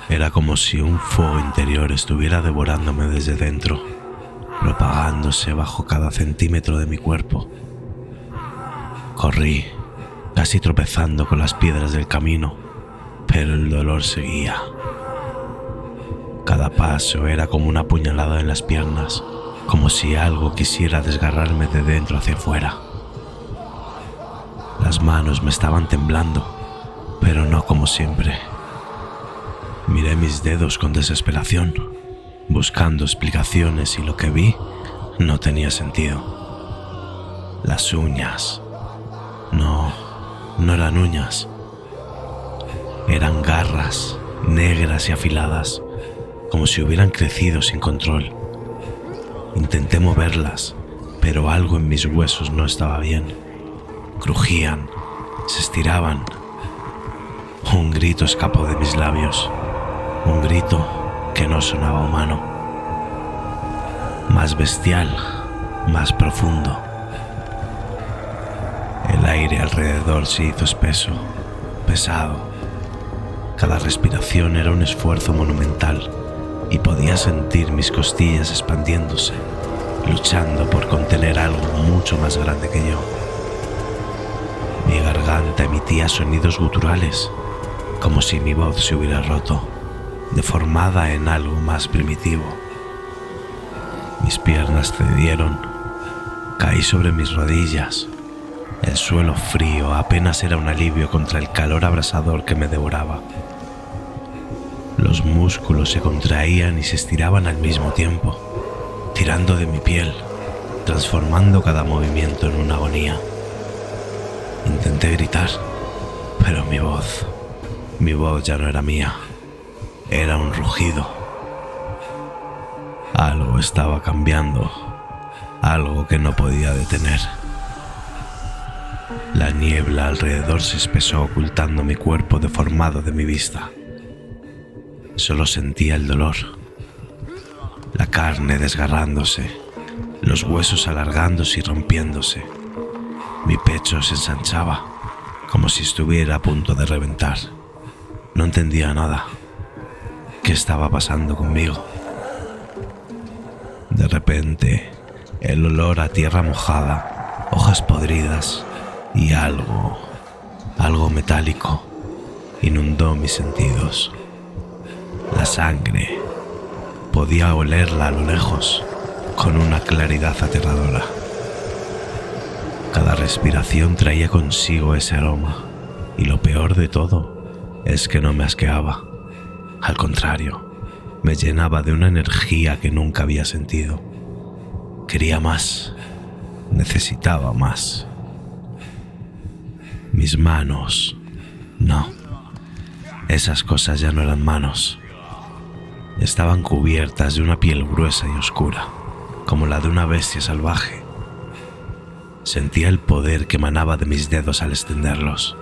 Era como si un fuego interior estuviera devorándome desde dentro, propagándose bajo cada centímetro de mi cuerpo. Corrí, casi tropezando con las piedras del camino, pero el dolor seguía. Cada paso era como una puñalada en las piernas, como si algo quisiera desgarrarme de dentro hacia afuera. Las manos me estaban temblando, pero no como siempre. Miré mis dedos con desesperación, buscando explicaciones, y lo que vi no tenía sentido. Las uñas. No eran uñas. Eran garras negras y afiladas, como si hubieran crecido sin control. Intenté moverlas, pero algo en mis huesos no estaba bien. Crujían, se estiraban. Un grito escapó de mis labios, un grito que no sonaba humano. Más bestial, más profundo. El aire alrededor se hizo espeso, pesado. Cada respiración era un esfuerzo monumental y podía sentir mis costillas expandiéndose, luchando por contener algo mucho más grande que yo. Mi garganta emitía sonidos guturales, como si mi voz se hubiera roto, deformada en algo más primitivo. Mis piernas cedieron, caí sobre mis rodillas. El suelo frío apenas era un alivio contra el calor abrasador que me devoraba. Los músculos se contraían y se estiraban al mismo tiempo, tirando de mi piel, transformando cada movimiento en una agonía. Intenté gritar, pero mi voz ya no era mía, era un rugido. Algo estaba cambiando, algo que no podía detener. La niebla alrededor se espesó, ocultando mi cuerpo deformado de mi vista. Solo sentía el dolor, la carne desgarrándose, los huesos alargándose y rompiéndose. Mi pecho se ensanchaba, como si estuviera a punto de reventar. No entendía nada. ¿Qué estaba pasando conmigo? De repente, el olor a tierra mojada, hojas podridas y algo metálico inundó mis sentidos. La sangre, podía olerla a lo lejos, con una claridad aterradora. Cada respiración traía consigo ese aroma, y lo peor de todo es que no me asqueaba. Al contrario, me llenaba de una energía que nunca había sentido. Quería más, necesitaba más. Mis manos, no, esas cosas ya no eran manos. Estaban cubiertas de una piel gruesa y oscura, como la de una bestia salvaje. Sentía el poder que emanaba de mis dedos al extenderlos,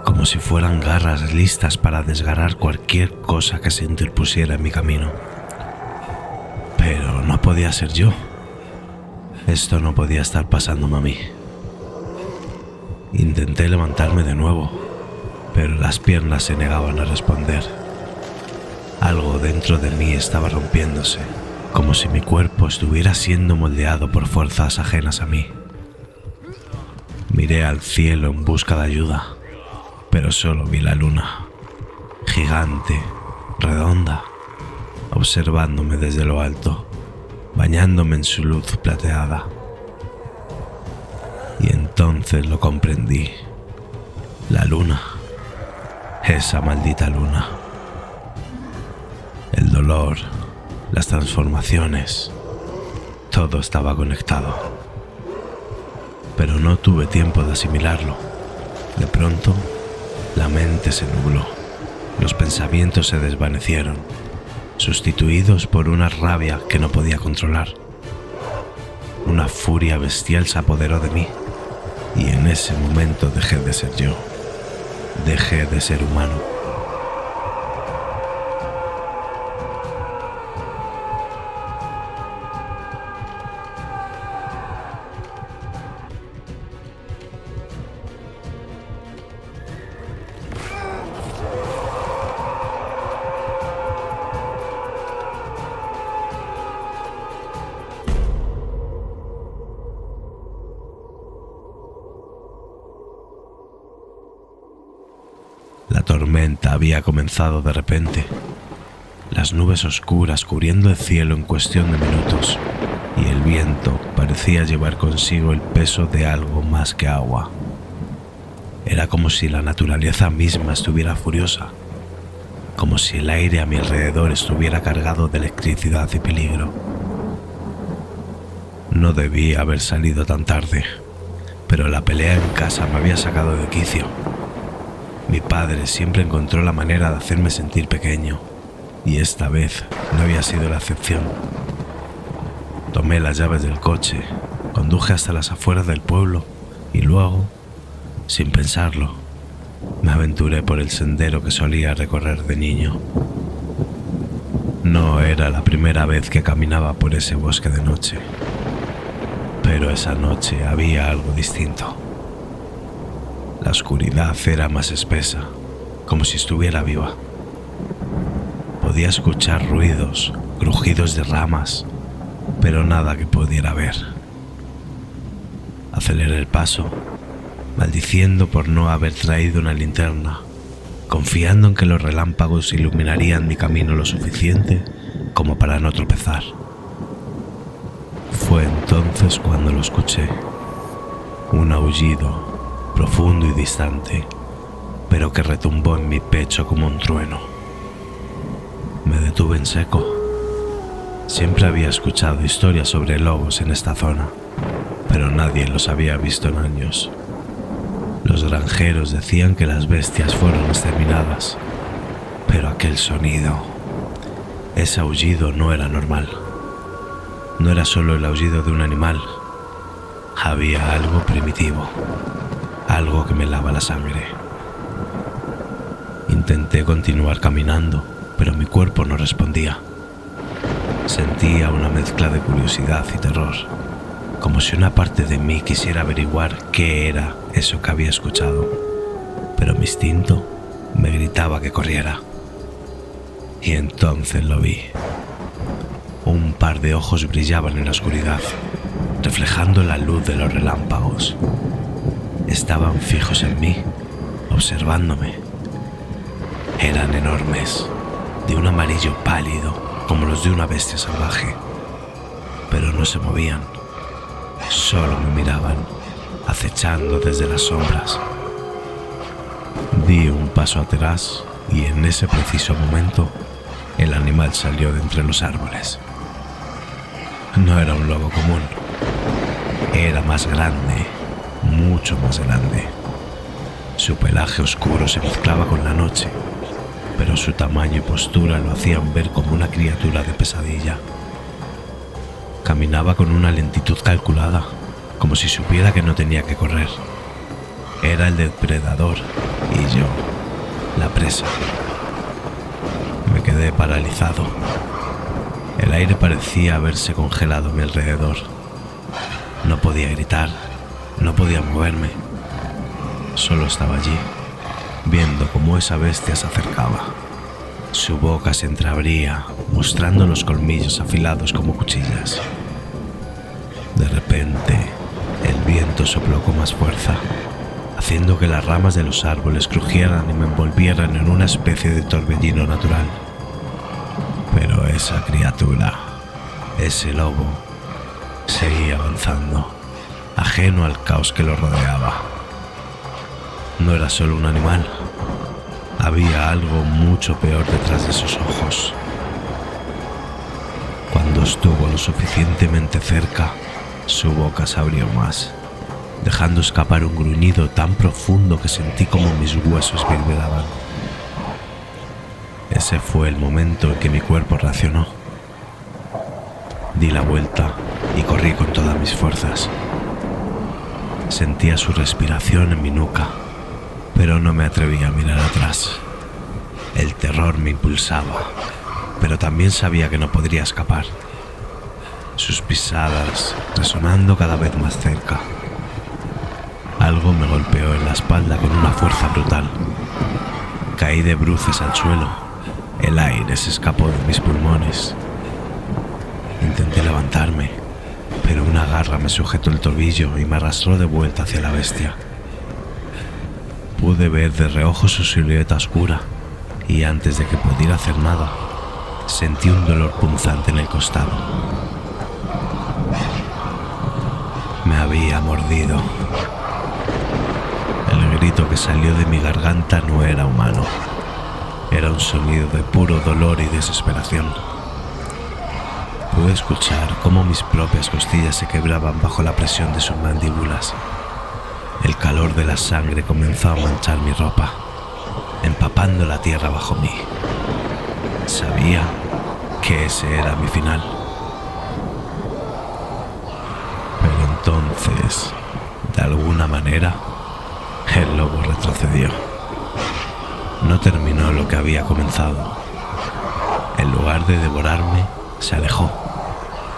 como si fueran garras listas para desgarrar cualquier cosa que se interpusiera en mi camino. Pero no podía ser yo. Esto no podía estar pasándome a mí. Intenté levantarme de nuevo, pero las piernas se negaban a responder. Algo dentro de mí estaba rompiéndose, como si mi cuerpo estuviera siendo moldeado por fuerzas ajenas a mí. Miré al cielo en busca de ayuda, pero solo vi la luna, gigante, redonda, observándome desde lo alto, bañándome en su luz plateada. Y entonces lo comprendí. La luna, esa maldita luna. El dolor, las transformaciones, todo estaba conectado. Pero no tuve tiempo de asimilarlo. De pronto, la mente se nubló. Los pensamientos se desvanecieron, sustituidos por una rabia que no podía controlar. Una furia bestial se apoderó de mí, y en ese momento dejé de ser yo. Dejé de ser humano. tormenta había comenzado de repente. Las nubes oscuras cubriendo el cielo en cuestión de minutos, y el viento parecía llevar consigo el peso de algo más que agua. Era como si la naturaleza misma estuviera furiosa, como si el aire a mi alrededor estuviera cargado de electricidad y peligro. No debía haber salido tan tarde, pero la pelea en casa me había sacado de quicio. Mi padre siempre encontró la manera de hacerme sentir pequeño, y esta vez no había sido la excepción. Tomé las llaves del coche, conduje hasta las afueras del pueblo y luego, sin pensarlo, me aventuré por el sendero que solía recorrer de niño. No era la primera vez que caminaba por ese bosque de noche, pero esa noche había algo distinto. La oscuridad era más espesa, como si estuviera viva. Podía escuchar ruidos, crujidos de ramas, pero nada que pudiera ver. Aceleré el paso, maldiciendo por no haber traído una linterna, confiando en que los relámpagos iluminarían mi camino lo suficiente como para no tropezar. Fue entonces cuando lo escuché, un aullido profundo y distante, pero que retumbó en mi pecho como un trueno. Me detuve en seco. Siempre había escuchado historias sobre lobos en esta zona, pero nadie los había visto en años. Los granjeros decían que las bestias fueron exterminadas, pero aquel sonido, ese aullido no era normal. No era solo el aullido de un animal, había algo primitivo, algo que me helaba la sangre. Intenté continuar caminando, pero mi cuerpo no respondía. Sentía una mezcla de curiosidad y terror, como si una parte de mí quisiera averiguar qué era eso que había escuchado, pero mi instinto me gritaba que corriera. Y entonces lo vi. Un par de ojos brillaban en la oscuridad, reflejando la luz de los relámpagos. Estaban fijos en mí, observándome. Eran enormes, de un amarillo pálido, como los de una bestia salvaje, pero no se movían, solo me miraban, acechando desde las sombras. Di un paso atrás y en ese preciso momento el animal salió de entre los árboles. No era un lobo común, era más grande, mucho más grande. Su pelaje oscuro se mezclaba con la noche, pero su tamaño y postura lo hacían ver como una criatura de pesadilla. Caminaba con una lentitud calculada, como si supiera que no tenía que correr. Era el depredador y yo, la presa. Me quedé paralizado. El aire parecía haberse congelado a mi alrededor. No podía gritar, no podía moverme. Solo estaba allí, viendo cómo esa bestia se acercaba. Su boca se entreabría, mostrando los colmillos afilados como cuchillas. De repente, el viento sopló con más fuerza, haciendo que las ramas de los árboles crujieran y me envolvieran en una especie de torbellino natural. Pero esa criatura, ese lobo, seguía avanzando, ajeno al caos que lo rodeaba. No era solo un animal, había algo mucho peor detrás de esos ojos. Cuando estuvo lo suficientemente cerca, su boca se abrió más, dejando escapar un gruñido tan profundo que sentí como mis huesos vibraban. Ese fue el momento en que mi cuerpo reaccionó. Di la vuelta y corrí con todas mis fuerzas. Sentía su respiración en mi nuca, pero no me atrevía a mirar atrás. El terror me impulsaba, pero también sabía que no podría escapar. Sus pisadas resonando cada vez más cerca. Algo me golpeó en la espalda con una fuerza brutal. Caí de bruces al suelo. El aire se escapó de mis pulmones. Intenté levantarme, pero una garra me sujetó el tobillo y me arrastró de vuelta hacia la bestia. Pude ver de reojo su silueta oscura y antes de que pudiera hacer nada, sentí un dolor punzante en el costado. Me había mordido. El grito que salió de mi garganta no era humano. Era un sonido de puro dolor y desesperación. Pude escuchar cómo mis propias costillas se quebraban bajo la presión de sus mandíbulas. El calor de la sangre comenzó a manchar mi ropa, empapando la tierra bajo mí. Sabía que ese era mi final. Pero entonces, de alguna manera, el lobo retrocedió. No terminó lo que había comenzado. En lugar de devorarme, se alejó,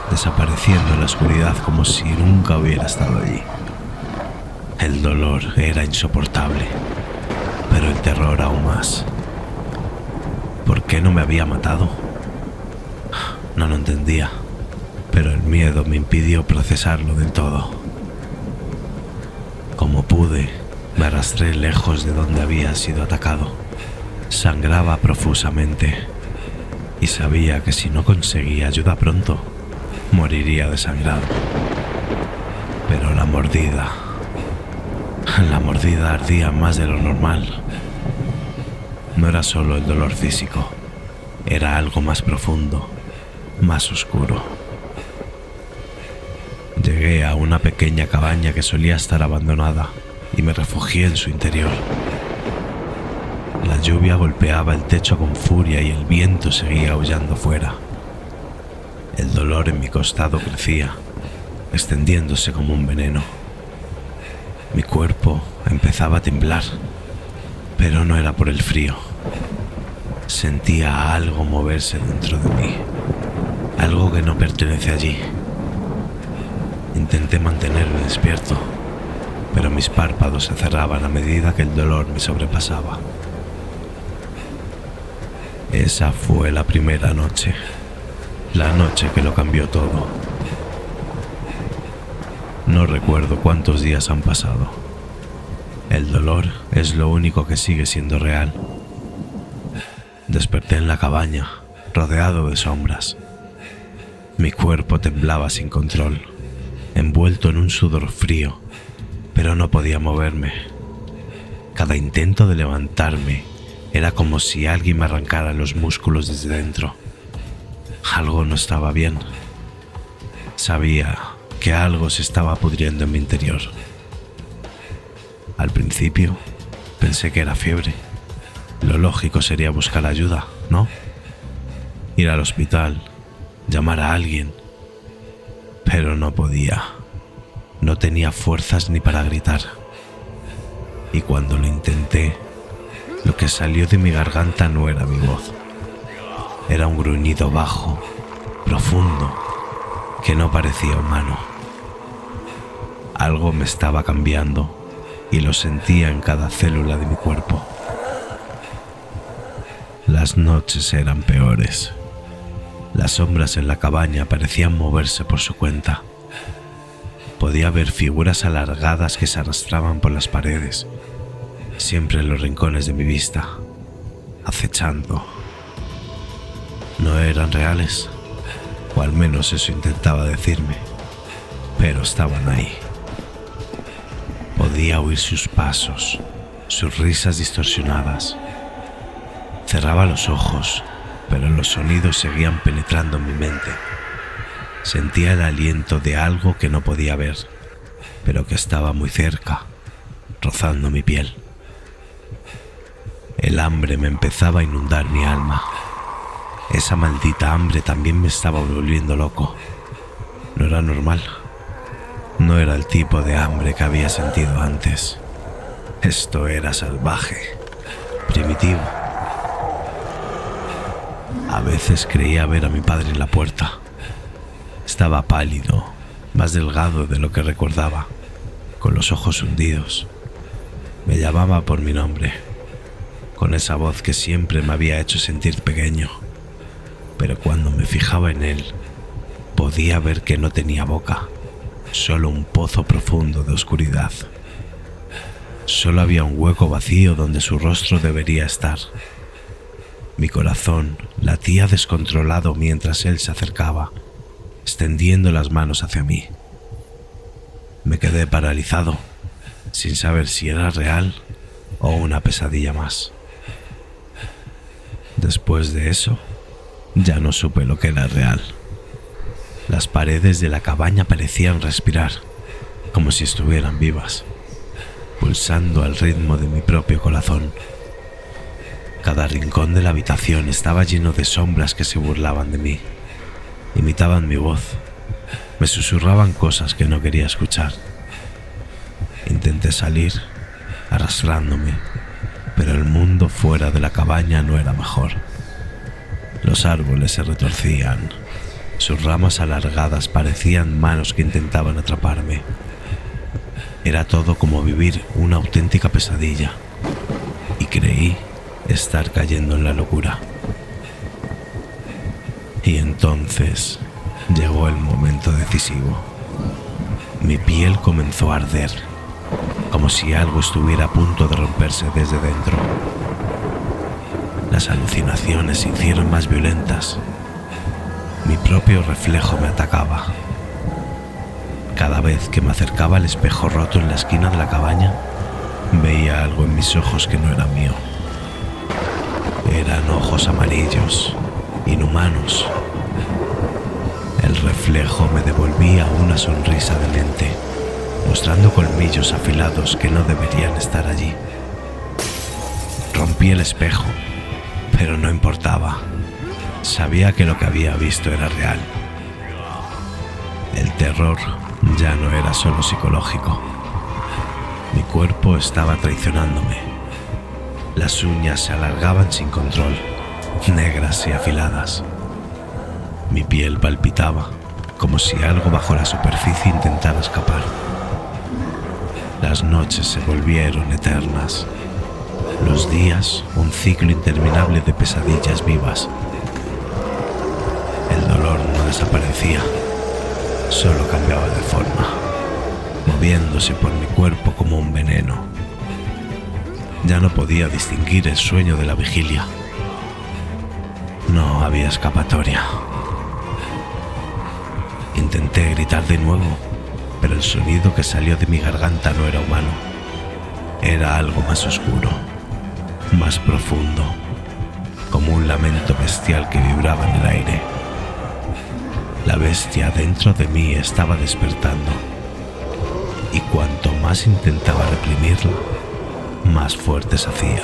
desapareciendo en la oscuridad como si nunca hubiera estado allí. El dolor era insoportable, pero el terror aún más. ¿Por qué no me había matado? No lo entendía, pero el miedo me impidió procesarlo del todo. Como pude, me arrastré lejos de donde había sido atacado. Sangraba profusamente y sabía que si no conseguía ayuda pronto, moriría desangrado. Pero la mordida ardía más de lo normal. No era solo el dolor físico, era algo más profundo, más oscuro. Llegué a una pequeña cabaña que solía estar abandonada y me refugié en su interior. La lluvia golpeaba el techo con furia y el viento seguía aullando fuera. El dolor en mi costado crecía, extendiéndose como un veneno. Mi cuerpo empezaba a temblar, pero no era por el frío. Sentía algo moverse dentro de mí, algo que no pertenece allí. Intenté mantenerme despierto, pero mis párpados se cerraban a medida que el dolor me sobrepasaba. Esa fue la primera noche, la noche que lo cambió todo. No recuerdo cuántos días han pasado. El dolor es lo único que sigue siendo real. Desperté en la cabaña, rodeado de sombras. Mi cuerpo temblaba sin control, envuelto en un sudor frío, pero no podía moverme. Cada intento de levantarme era como si alguien me arrancara los músculos desde dentro. Algo no estaba bien. Sabía que algo se estaba pudriendo en mi interior. Al principio pensé que era fiebre. Lo lógico sería buscar ayuda, ¿no? Ir al hospital, llamar a alguien. Pero no podía. No tenía fuerzas ni para gritar. Y cuando lo intenté, lo que salió de mi garganta no era mi voz. Era un gruñido bajo, profundo, que no parecía humano. Algo me estaba cambiando y lo sentía en cada célula de mi cuerpo. Las noches eran peores. Las sombras en la cabaña parecían moverse por su cuenta. Podía ver figuras alargadas que se arrastraban por las paredes, siempre en los rincones de mi vista, acechando. No eran reales, o al menos eso intentaba decirme, pero estaban ahí. Podía oír sus pasos, sus risas distorsionadas. Cerraba los ojos, pero los sonidos seguían penetrando en mi mente. Sentía el aliento de algo que no podía ver, pero que estaba muy cerca, rozando mi piel. El hambre me empezaba a inundar mi alma. Esa maldita hambre también me estaba volviendo loco. No era normal. No era el tipo de hambre que había sentido antes. Esto era salvaje, primitivo. A veces creía ver a mi padre en la puerta. Estaba pálido, más delgado de lo que recordaba, con los ojos hundidos. Me llamaba por mi nombre, con esa voz que siempre me había hecho sentir pequeño. Pero cuando me fijaba en él, podía ver que no tenía boca, solo un pozo profundo de oscuridad. Solo había un hueco vacío donde su rostro debería estar. Mi corazón latía descontrolado mientras él se acercaba, extendiendo las manos hacia mí. Me quedé paralizado, sin saber si era real o una pesadilla más. Después de eso, ya no supe lo que era real. Las paredes de la cabaña parecían respirar, como si estuvieran vivas, pulsando al ritmo de mi propio corazón. Cada rincón de la habitación estaba lleno de sombras que se burlaban de mí, imitaban mi voz, me susurraban cosas que no quería escuchar. Intenté salir, arrastrándome, pero el mundo fuera de la cabaña no era mejor. Los árboles se retorcían, sus ramas alargadas parecían manos que intentaban atraparme. Era todo como vivir una auténtica pesadilla, y creí estar cayendo en la locura. Y entonces llegó el momento decisivo. Mi piel comenzó a arder, como si algo estuviera a punto de romperse desde dentro. Las alucinaciones se hicieron más violentas. Mi propio reflejo me atacaba. Cada vez que me acercaba al espejo roto en la esquina de la cabaña, veía algo en mis ojos que no era mío. Eran ojos amarillos, inhumanos. El reflejo me devolvía una sonrisa demente, mostrando colmillos afilados que no deberían estar allí. Rompí el espejo, pero no importaba. Sabía que lo que había visto era real. El terror ya no era solo psicológico. Mi cuerpo estaba traicionándome. Las uñas se alargaban sin control, negras y afiladas. Mi piel palpitaba, como si algo bajo la superficie intentara escapar. Las noches se volvieron eternas. Los días, un ciclo interminable de pesadillas vivas. El dolor no desaparecía, solo cambiaba de forma, moviéndose por mi cuerpo como un veneno. Ya no podía distinguir el sueño de la vigilia. No había escapatoria. Intenté gritar de nuevo, pero el sonido que salió de mi garganta no era humano. Era algo más oscuro, más profundo, como un lamento bestial que vibraba en el aire. La bestia dentro de mí estaba despertando, y cuanto más intentaba reprimirla, más fuerte se hacía.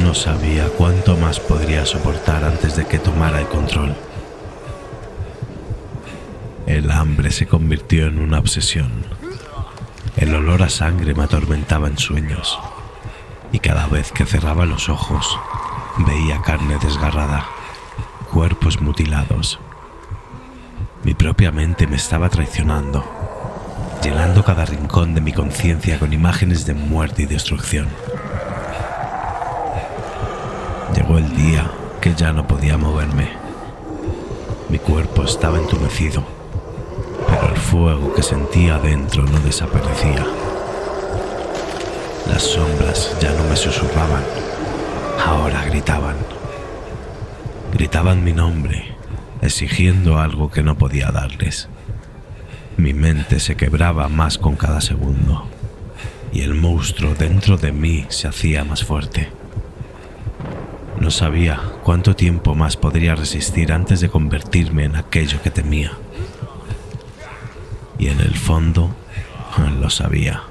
No sabía cuánto más podría soportar antes de que tomara el control. El hambre se convirtió en una obsesión. El olor a sangre me atormentaba en sueños, y cada vez que cerraba los ojos, veía carne desgarrada, cuerpos mutilados. Mi propia mente me estaba traicionando, llenando cada rincón de mi conciencia con imágenes de muerte y destrucción. Llegó el día que ya no podía moverme. Mi cuerpo estaba entumecido, pero el fuego que sentía dentro no desaparecía. Las sombras ya no me susurraban, ahora gritaban. Gritaban mi nombre, exigiendo algo que no podía darles. Mi mente se quebraba más con cada segundo, y el monstruo dentro de mí se hacía más fuerte. No sabía cuánto tiempo más podría resistir antes de convertirme en aquello que temía. Y en el fondo, lo sabía.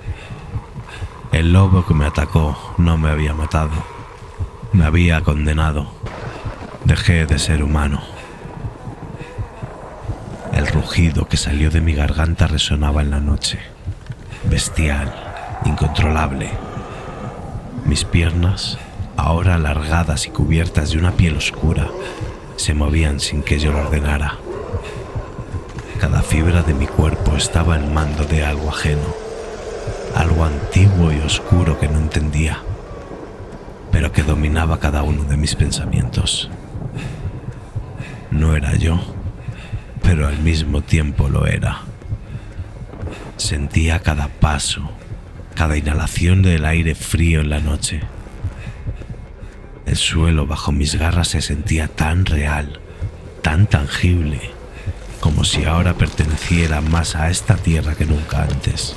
El lobo que me atacó no me había matado, me había condenado. Dejé de ser humano. El rugido que salió de mi garganta resonaba en la noche, bestial, incontrolable. Mis piernas, ahora alargadas y cubiertas de una piel oscura, se movían sin que yo lo ordenara. Cada fibra de mi cuerpo estaba al mando de algo ajeno, algo antiguo y oscuro que no entendía, pero que dominaba cada uno de mis pensamientos. No era yo, pero al mismo tiempo lo era. Sentía cada paso, cada inhalación del aire frío en la noche. El suelo bajo mis garras se sentía tan real, tan tangible, como si ahora perteneciera más a esta tierra que nunca antes.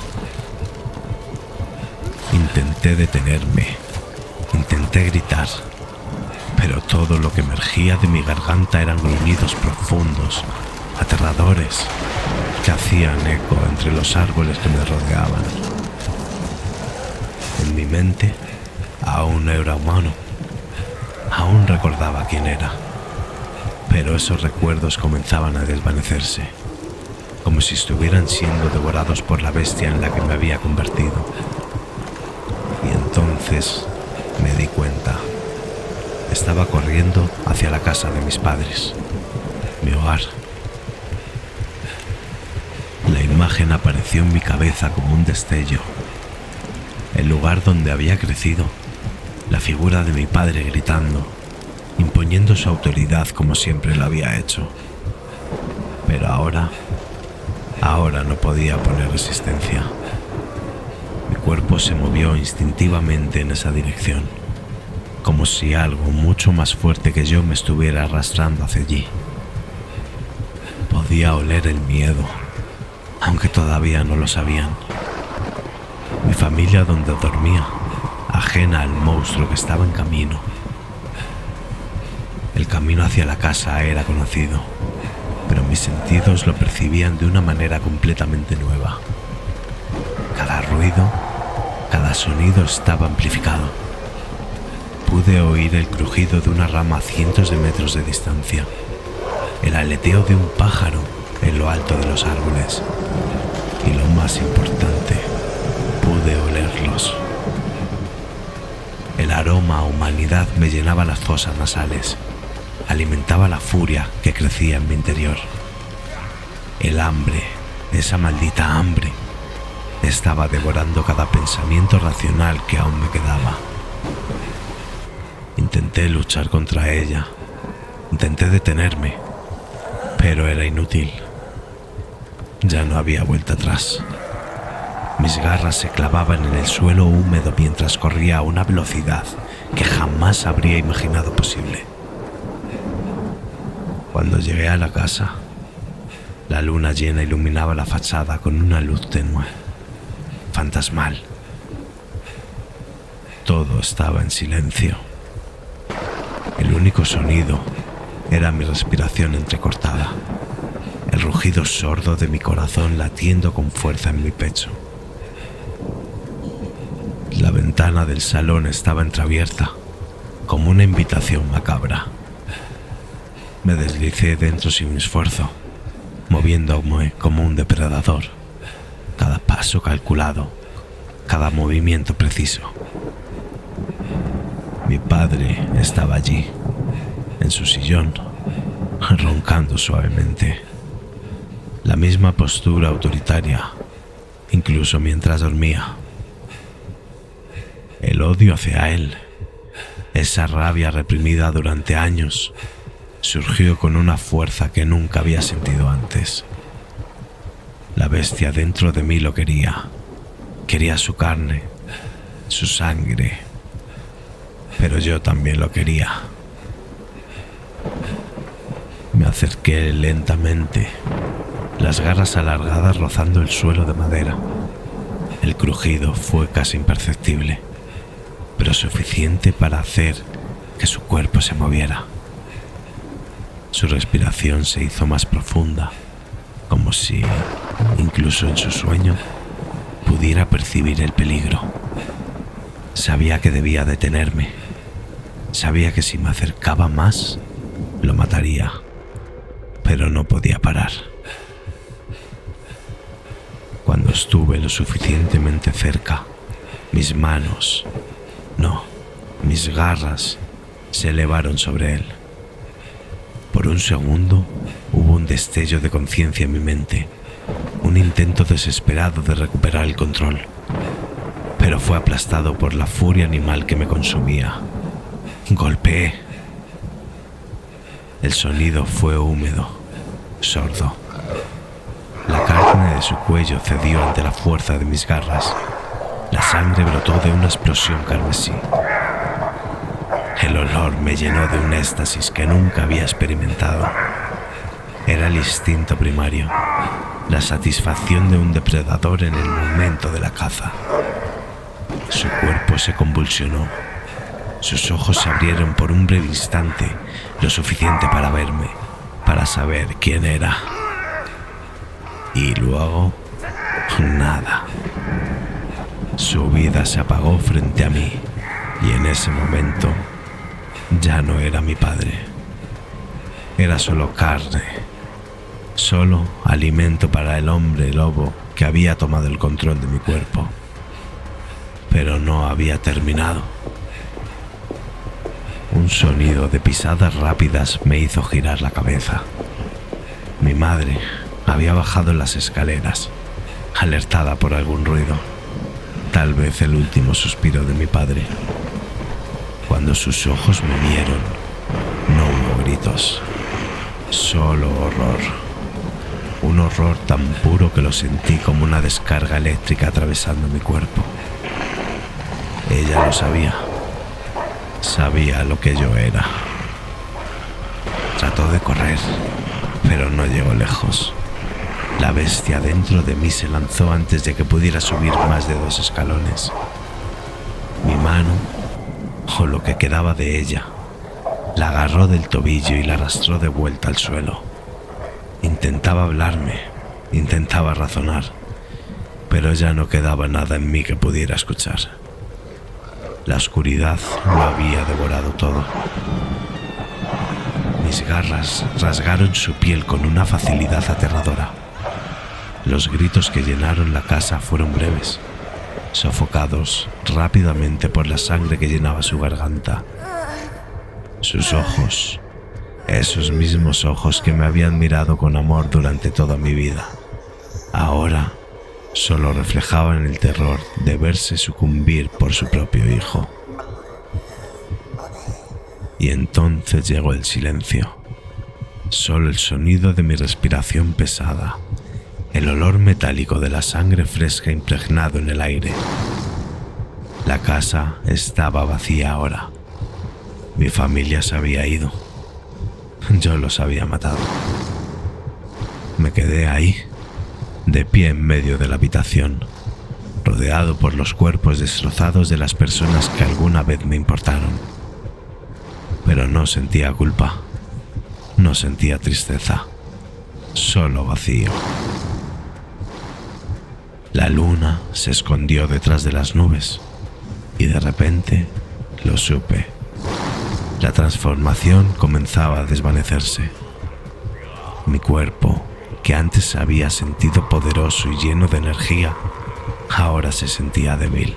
Intenté detenerme, intenté gritar, pero todo lo que emergía de mi garganta eran gruñidos profundos, aterradores, que hacían eco entre los árboles que me rodeaban. En mi mente aún era humano, aún recordaba quién era, pero esos recuerdos comenzaban a desvanecerse, como si estuvieran siendo devorados por la bestia en la que me había convertido. Y entonces me di cuenta. Estaba corriendo hacia la casa de mis padres, mi hogar. La imagen apareció en mi cabeza como un destello. El lugar donde había crecido, la figura de mi padre gritando, imponiendo su autoridad como siempre lo había hecho. Pero ahora no podía poner resistencia. Mi cuerpo se movió instintivamente en esa dirección, como si algo mucho más fuerte que yo me estuviera arrastrando hacia allí. Podía oler el miedo, aunque todavía no lo sabían. Mi familia donde dormía, ajena al monstruo que estaba en camino. El camino hacia la casa era conocido, pero mis sentidos lo percibían de una manera completamente nueva. Cada ruido, cada sonido estaba amplificado. Pude oír el crujido de una rama a cientos de metros de distancia, el aleteo de un pájaro en lo alto de los árboles y, lo más importante, pude olerlos. El aroma a humanidad me llenaba las fosas nasales, alimentaba la furia que crecía en mi interior. El hambre, esa maldita hambre, estaba devorando cada pensamiento racional que aún me quedaba. Intenté luchar contra ella, intenté detenerme, pero era inútil. Ya no había vuelta atrás. Mis garras se clavaban en el suelo húmedo mientras corría a una velocidad que jamás habría imaginado posible. Cuando llegué a la casa, la luna llena iluminaba la fachada con una luz tenue, fantasmal. Todo estaba en silencio. El único sonido era mi respiración entrecortada, el rugido sordo de mi corazón latiendo con fuerza en mi pecho. La ventana del salón estaba entreabierta, como una invitación macabra. Me deslicé dentro sin esfuerzo, moviéndome como un depredador, cada paso calculado, cada movimiento preciso. Mi padre estaba allí, en su sillón, roncando suavemente. La misma postura autoritaria, incluso mientras dormía. El odio hacia él, esa rabia reprimida durante años, surgió con una fuerza que nunca había sentido antes. La bestia dentro de mí lo quería. Quería su carne, su sangre, pero yo también lo quería. Me acerqué lentamente, las garras alargadas rozando el suelo de madera. El crujido fue casi imperceptible, pero suficiente para hacer que su cuerpo se moviera. Su respiración se hizo más profunda, como si, incluso en su sueño, pudiera percibir el peligro. Sabía que debía detenerme. Sabía que si me acercaba más, lo mataría, pero no podía parar. Cuando estuve lo suficientemente cerca, mis manos, no, mis garras, se elevaron sobre él. Por un segundo hubo un destello de conciencia en mi mente, un intento desesperado de recuperar el control, pero fue aplastado por la furia animal que me consumía. Golpeé. El sonido fue húmedo, sordo. La carne de su cuello cedió ante la fuerza de mis garras. La sangre brotó de una explosión carmesí. El olor me llenó de un éxtasis que nunca había experimentado. Era el instinto primario, la satisfacción de un depredador en el momento de la caza. Su cuerpo se convulsionó. Sus ojos se abrieron por un breve instante, lo suficiente para verme, para saber quién era. Y luego, nada. Su vida se apagó frente a mí, y en ese momento ya no era mi padre. Era solo carne, solo alimento para el hombre lobo que había tomado el control de mi cuerpo. Pero no había terminado. Un sonido de pisadas rápidas me hizo girar la cabeza. Mi madre había bajado las escaleras, alertada por algún ruido, tal vez el último suspiro de mi padre. Cuando sus ojos me vieron, no hubo gritos, solo horror. Un horror tan puro que lo sentí como una descarga eléctrica atravesando mi cuerpo. Ella lo sabía. Sabía lo que yo era. Trató de correr, pero no llegó lejos. La bestia dentro de mí se lanzó antes de que pudiera subir más de 2 escalones. Mi mano, o lo que quedaba de ella, la agarró del tobillo y la arrastró de vuelta al suelo. Intentaba hablarme, intentaba razonar, pero ya no quedaba nada en mí que pudiera escuchar. La oscuridad lo había devorado todo. Mis garras rasgaron su piel con una facilidad aterradora. Los gritos que llenaron la casa fueron breves, sofocados rápidamente por la sangre que llenaba su garganta. Sus ojos, esos mismos ojos que me habían mirado con amor durante toda mi vida, ahora solo reflejaban el terror de verse sucumbir por su propio hijo. Y entonces llegó el silencio. Solo el sonido de mi respiración pesada, el olor metálico de la sangre fresca impregnado en el aire. La casa estaba vacía ahora. Mi familia se había ido. Yo los había matado. Me quedé ahí, de pie en medio de la habitación, rodeado por los cuerpos destrozados de las personas que alguna vez me importaron. Pero no sentía culpa, no sentía tristeza, solo vacío. La luna se escondió detrás de las nubes y de repente lo supe. La transformación comenzaba a desvanecerse. Mi cuerpo, que antes había sentido poderoso y lleno de energía, ahora se sentía débil,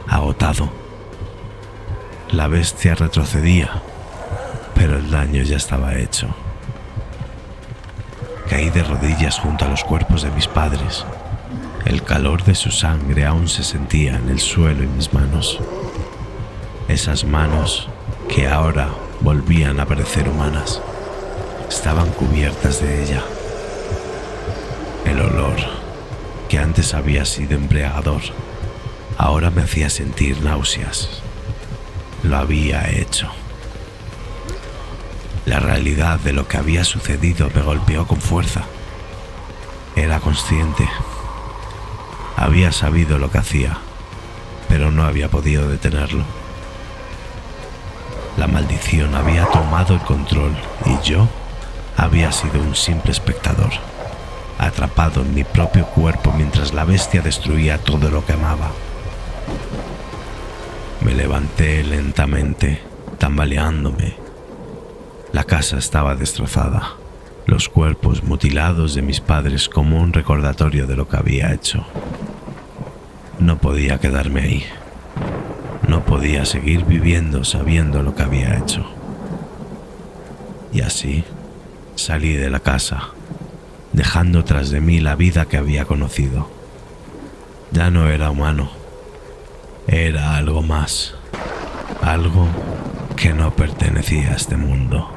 agotado. La bestia retrocedía, pero el daño ya estaba hecho. Caí de rodillas junto a los cuerpos de mis padres. El calor de su sangre aún se sentía en el suelo y mis manos. Esas manos, que ahora volvían a parecer humanas, estaban cubiertas de ella. El olor, que antes había sido embriagador, ahora me hacía sentir náuseas. Lo había hecho. La realidad de lo que había sucedido me golpeó con fuerza. Era consciente. Había sabido lo que hacía, pero no había podido detenerlo. La maldición había tomado el control y yo había sido un simple espectador, atrapado en mi propio cuerpo mientras la bestia destruía todo lo que amaba. Me levanté lentamente, tambaleándome. La casa estaba destrozada, los cuerpos mutilados de mis padres como un recordatorio de lo que había hecho. No podía quedarme ahí. No podía seguir viviendo sabiendo lo que había hecho. Y así salí de la casa, dejando tras de mí la vida que había conocido. Ya no era humano, era algo más, algo que no pertenecía a este mundo.